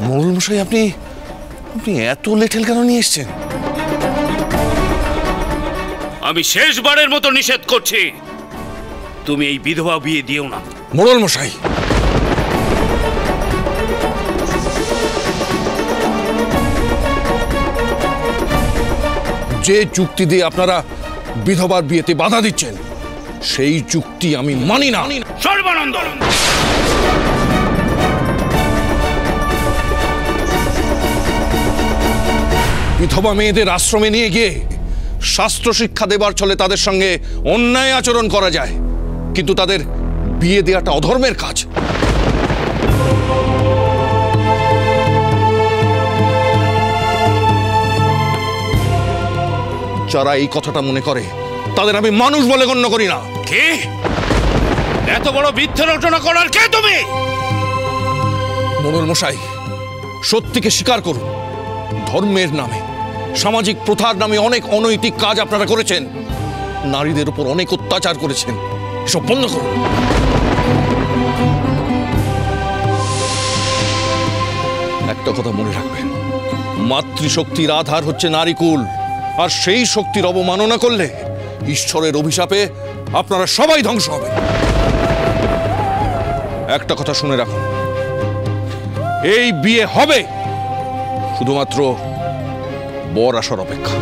মোড়ল মশাই, আপনি আপনি এত লেঠেল কেন নিয়ে এসছেন? আমি শেষবারের মতো নিষেধ করছি, তুমি এই বিধবা বিয়ে দিও না। মোড়ল মশাই, যে চুক্তি দিয়ে আপনারা বিধবার বিয়েতে বাধা দিচ্ছেন সেই চুক্তি আমি মানি না। সর্বানন্দ, বিধবা মেয়েদের আশ্রমে নিয়ে গিয়ে শাস্ত্র শিক্ষা দেবার ছলে তাদের সঙ্গে অন্যায় আচরণ করা যায়, কিন্তু তাদের বিয়ে দেওয়াটা অধর্মের কাজ। যারা এই কথাটা মনে করে তাদের আমি মানুষ বলে গণ্য করি না। কে? এত বড় মিথ্যে রচনা করার কে তুমি? মোড়ল মশাই, সত্যিকে স্বীকার করুন। ধর্মের নামে, সামাজিক প্রথার নামে অনেক অনৈতিক কাজ আপনারা করেছেন, নারীদের উপর অনেক অত্যাচার করেছেন। এসব বন্ধ করুন। একটা কথা মনে রাখবেন, মাতৃশক্তির আধার হচ্ছে নারীকুল, আর সেই শক্তির অবমাননা করলে ঈশ্বরের অভিশাপে আপনারা সবাই ধ্বংস হবে। একটা কথা শুনে রাখুন, এই বিয়ে হবে, শুধুমাত্র বর আসার অপেক্ষা।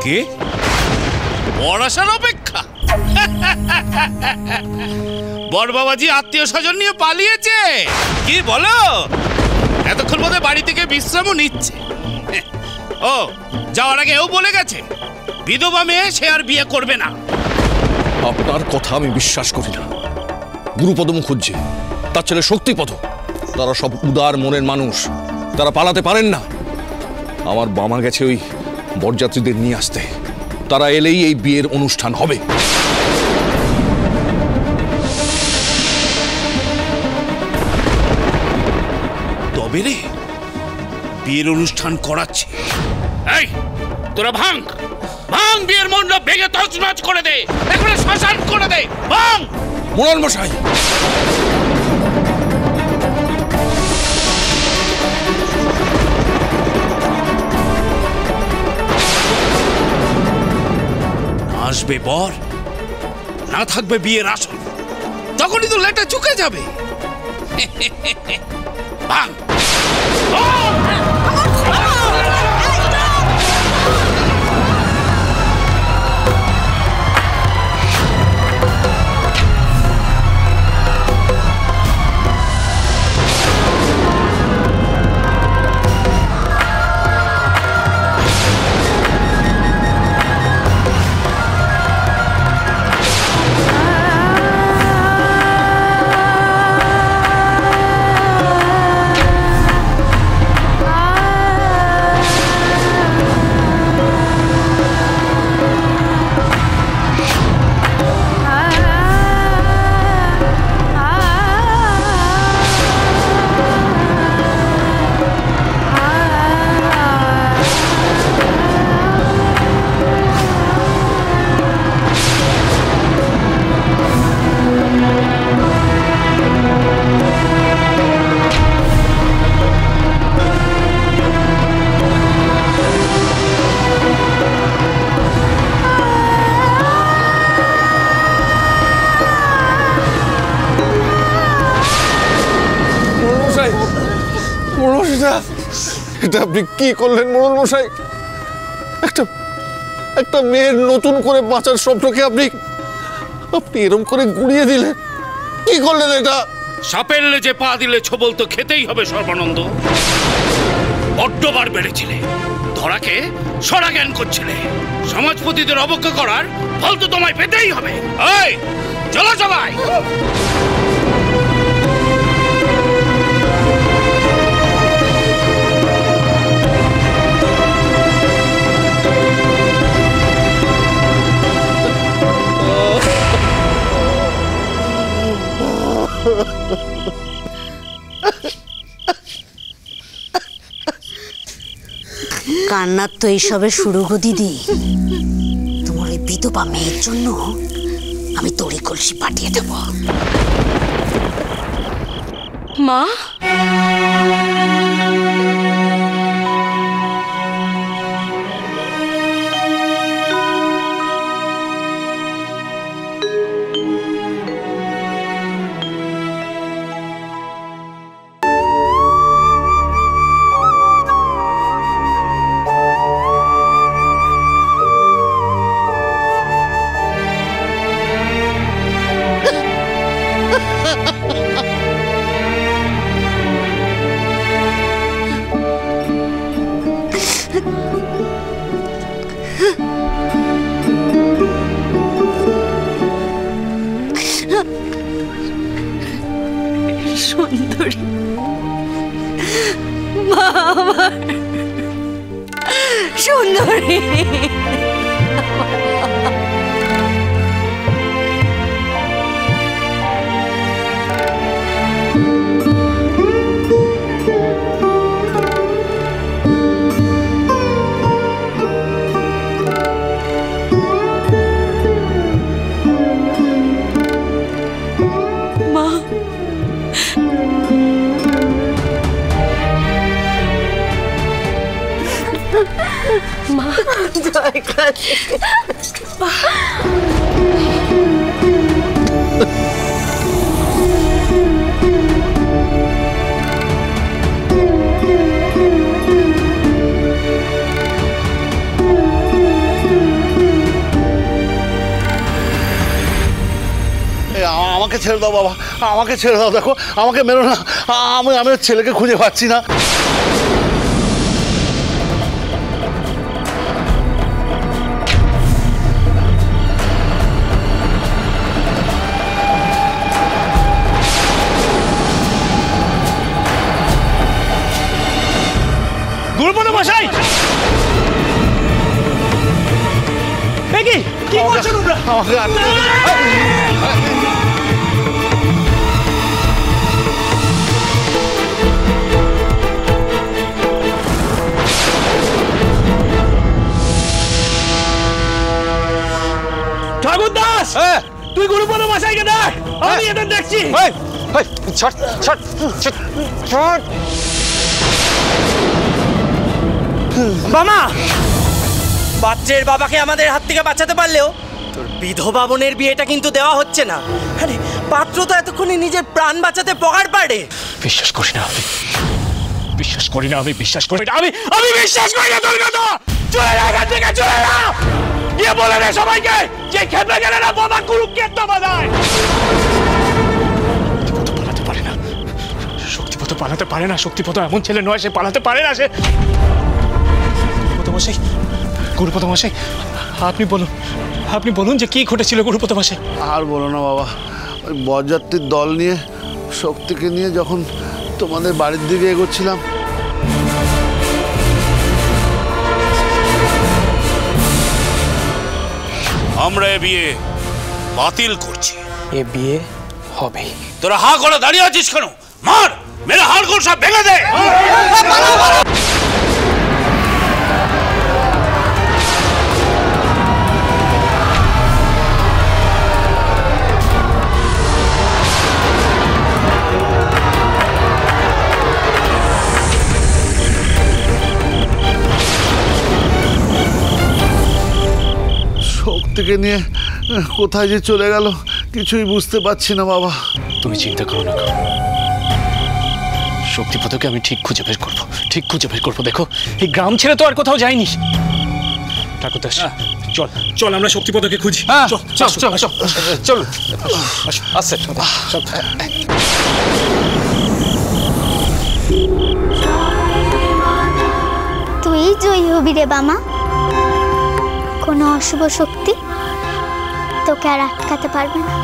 কে? বর আসার অপেক্ষা? বর বাবাজি আত্মীয় স্বজন নিয়ে পালিয়েছে, কি বলো? এতক্ষণ মধ্যে বাড়ি থেকে বিশ্রামও নিচ্ছে। ও, যাওয়ার আগে এও বলে গেছে বিধবা মেয়ে সে আর বিয়ে করবে না। আপনার কথা আমি বিশ্বাস করি না। গুরুপদ মুখুজ্জি, তার ছেলে শক্তিপদ, তারা সব উদার মনের মানুষ, তারা পালাতে পারেন না। আমার বাবা গেছে ওই বরযাত্রীদের নিয়ে আসতে, তারা এলেই এই বিয়ের অনুষ্ঠান হবে। তবে রে, বিয়ের অনুষ্ঠান করাচ্ছে। এই তোরা ভাঙ ভাঙ, বিয়ের মণ্ডপ ভেঙে তছনছ করে দে, এখন শ্মশান করে দে, ভাঙ। মোড়ল মশাই, আসবে বর, না থাকবে বিয়ের আসন, তখনই তো লেটা চুকে যাবে। ভাঙ। এটা আপনি কি করলেন মোড়ল মশাই? একটা মেয়ের নতুন করে বাঁচার স্বপ্নকে আপনি এরকম করে গুড়িয়ে দিলেন, কি করলেন এটা? সাপের লেজে পা দিলে ছোবল তো খেতেই হবে সর্বানন্দ। বড্ডবার বেড়েছিলে, ধরাকে সরা জ্ঞান করছিলে, সমাজপতিদের অবজ্ঞা করার ফল তো তোমায় পেতেই হবে। এই চলো সবাই। কান্নার তো এইসবে শুরু গো দিদি। তোমার ওই বিধবা মেয়ের জন্য আমি তড়ি কলসি পাঠিয়ে দেব। মা, সুন্দরী মা আমার সুন্দরী। মা, মা দয়া করে আমাকে ছেড়ে দাও বাবা, আমাকে ছেড়ে দাও। দেখো আমাকে মেরো না, আমি ছেলেকে খুঁজে পাচ্ছি না। গুরুপদ মশাই, কি করছো তোমরা? আমাকে ঠাকুর দাস, তুই গুরুপদ মশাইকে ডাক, আমি এটা দেখছি। মামা, বাচ্চার বাবাকে আমাদের হাত থেকে বাঁচাতে পারলেও তোর বিধবা বোনের বিয়েটা কিন্তু দেওয়া হচ্ছে না। আরে পাত্র তো এতক্ষণে নিজের প্রাণ বাঁচাতে পগার পাড়ে। বিশ্বাস করি না, বিশ্বাস করি না, আমি বিশ্বাস করি না, আমি বিশ্বাস করি না তোর কথা। চলে যা এখান থেকে, চলে যা। গিয়ে বলে রে সবাইকে যে খেপে গেলে না বাবা কুরুক্ষেত্র বাজায়। পালাতে পারে না, শক্তিপদ পালাতে পারে না। শক্তিপদ এমন ছেলে নয়, সে পালাতে পারে না। সে গুরুপদ মশাই, আপনি বলুন যে কি ঘটেছিল গুরুপদ মশাই। আর বলো না বাবা, ওই বরযাত্রীর দল নিয়ে শক্তিকে নিয়ে যখন তোমাদের বাড়ির দিকে এগোচ্ছিলাম, আমরা এ বিয়ে বাতিল করছি। এ বিয়ে হবে। তোরা হা করে দাঁড়িয়ে আছিস কেন? মার, মেরে হাড়গোড় সব ভেঙে দে। শক্তিকে নিয়ে কোথায় যে চলে গেল কিছুই বুঝতে পারছি না বাবা। তুমি চিন্তা করো না, শক্তিপদকে আমি ঠিক খুঁজে বের করবো। দেখো এই গ্রাম ছেড়ে তো আর কোথাও যায়নি। ঠাকুরদাস, চল আমরা শক্তিপদকে খুঁজি। চল আচ্ছা, তুই জয়ী হবি রে বামা, কোনো অশুভ শক্তি তোকে আর আটকাতে পারবে না।